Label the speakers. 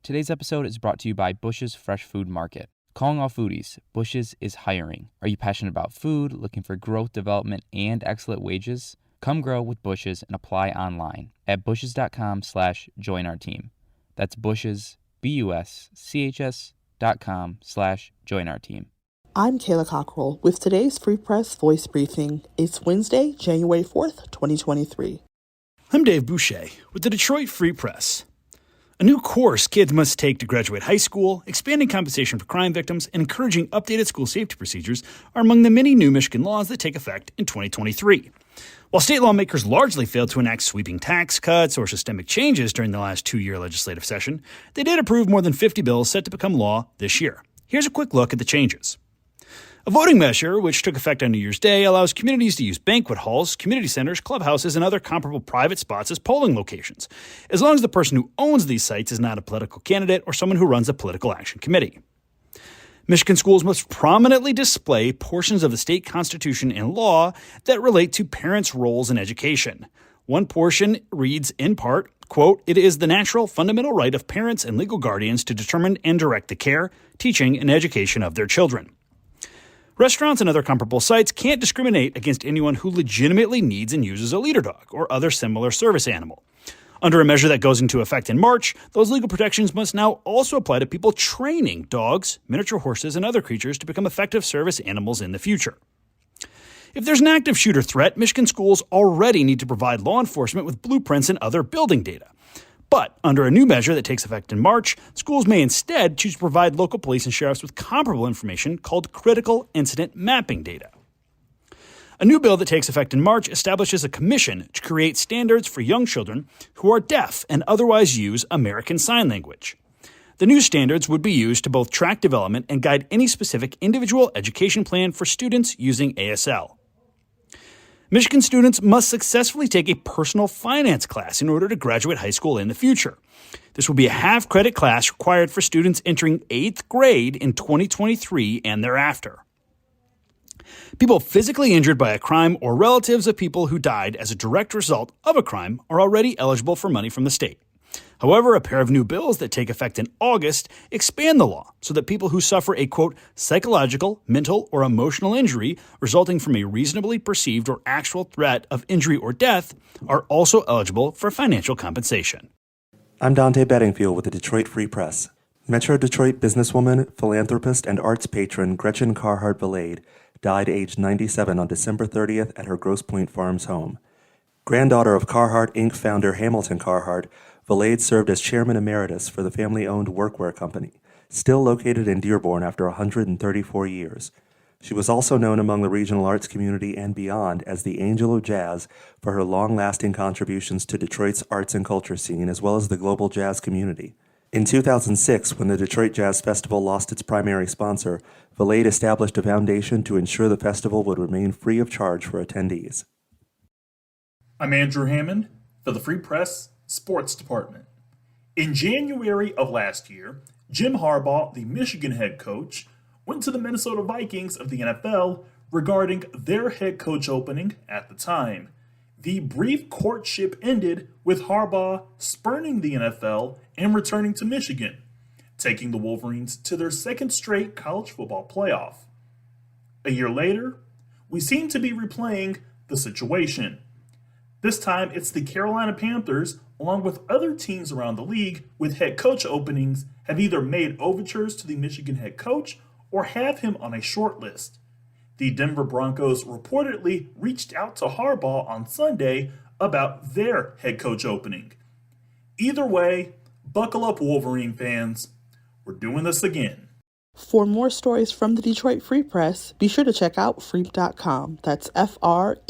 Speaker 1: Today's episode is brought to you by Bush's Fresh Food Market. Calling all foodies, Bush's is hiring. Are you passionate about food, looking for growth, development, and excellent wages? Come grow with Bush's and apply online at bushes.com/join our team. That's Bush's, BUSCHS.com/join our team.
Speaker 2: I'm Kayla Cockrell with today's Free Press Voice Briefing. It's Wednesday, January 4th, 2023.
Speaker 3: I'm Dave Boucher with the Detroit Free Press. A new course kids must take to graduate high school, expanding compensation for crime victims, and encouraging updated school safety procedures are among the many new Michigan laws that take effect in 2023. While state lawmakers largely failed to enact sweeping tax cuts or systemic changes during the last two-year legislative session, they did approve more than 50 bills set to become law this year. Here's a quick look at the changes. A voting measure, which took effect on New Year's Day, allows communities to use banquet halls, community centers, clubhouses, and other comparable private spots as polling locations, as long as the person who owns these sites is not a political candidate or someone who runs a political action committee. Michigan schools must prominently display portions of the state constitution and law that relate to parents' roles in education. One portion reads in part, quote, "It is the natural, fundamental right of parents and legal guardians to determine and direct the care, teaching, and education of their children." Restaurants and other comparable sites can't discriminate against anyone who legitimately needs and uses a leader dog or other similar service animal. Under a measure that goes into effect in March, those legal protections must now also apply to people training dogs, miniature horses, and other creatures to become effective service animals in the future. If there's an active shooter threat, Michigan schools already need to provide law enforcement with blueprints and other building data. But under a new measure that takes effect in March, schools may instead choose to provide local police and sheriffs with comparable information called critical incident mapping data. A new bill that takes effect in March establishes a commission to create standards for young children who are deaf and otherwise use American Sign Language. The new standards would be used to both track development and guide any specific individual education plan for students using ASL. Michigan students must successfully take a personal finance class in order to graduate high school in the future. This will be a half-credit class required for students entering 8th grade in 2023 and thereafter. People physically injured by a crime or relatives of people who died as a direct result of a crime are already eligible for money from the state. However, a pair of new bills that take effect in August expand the law so that people who suffer a, quote, psychological, mental, or emotional injury resulting from a reasonably perceived or actual threat of injury or death are also eligible for financial compensation.
Speaker 4: I'm Dante Bedingfield with the Detroit Free Press. Metro Detroit businesswoman, philanthropist, and arts patron Gretchen Carhartt Valade died aged 97 on December 30th at her Grosse Pointe Farms home. Granddaughter of Carhartt Inc. founder Hamilton Carhartt, Valade served as chairman emeritus for the family-owned workwear company, still located in Dearborn after 134 years. She was also known among the regional arts community and beyond as the Angel of Jazz for her long-lasting contributions to Detroit's arts and culture scene as well as the global jazz community. In 2006, when the Detroit Jazz Festival lost its primary sponsor, Valade established a foundation to ensure the festival would remain free of charge for attendees.
Speaker 5: I'm Andrew Hammond for the Free Press Sports Department. In January of last year, Jim Harbaugh, the Michigan head coach, went to the Minnesota Vikings of the NFL regarding their head coach opening at the time. The brief courtship ended with Harbaugh spurning the NFL and returning to Michigan, taking the Wolverines to their second straight college football playoff. A year later, we seem to be replaying the situation. This time, it's the Carolina Panthers, along with other teams around the league with head coach openings, have either made overtures to the Michigan head coach or have him on a short list. The Denver Broncos reportedly reached out to Harbaugh on Sunday about their head coach opening. Either way, buckle up, Wolverine fans. We're doing this again.
Speaker 2: For more stories from the Detroit Free Press, be sure to check out freep.com. That's FREEP.com.